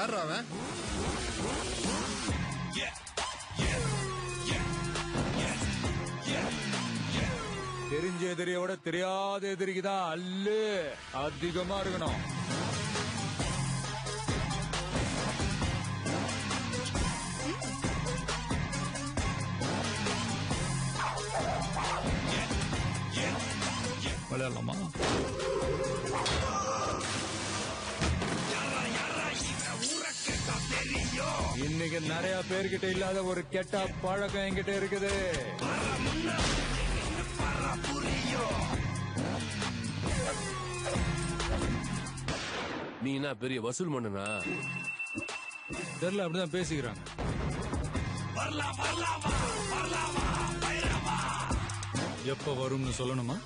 யாரா அவன்? தெரிஞ்ச எதிரியோட தெரியாத எதிரிக்குதான் அல்லு அதிகமா இருக்கணும். விளையாடலாமா? இன்னைக்கு நிறைய பேர்கிட்ட இல்லாத ஒரு கெட்ட பழக்கம் என்கிட்ட இருக்குது. நீ என்ன பெரிய வசூல் மன்னனா? தெரியல, அப்படிதான் பேசிக்கிறாங்க. எப்ப வரும்னு சொல்லணுமா?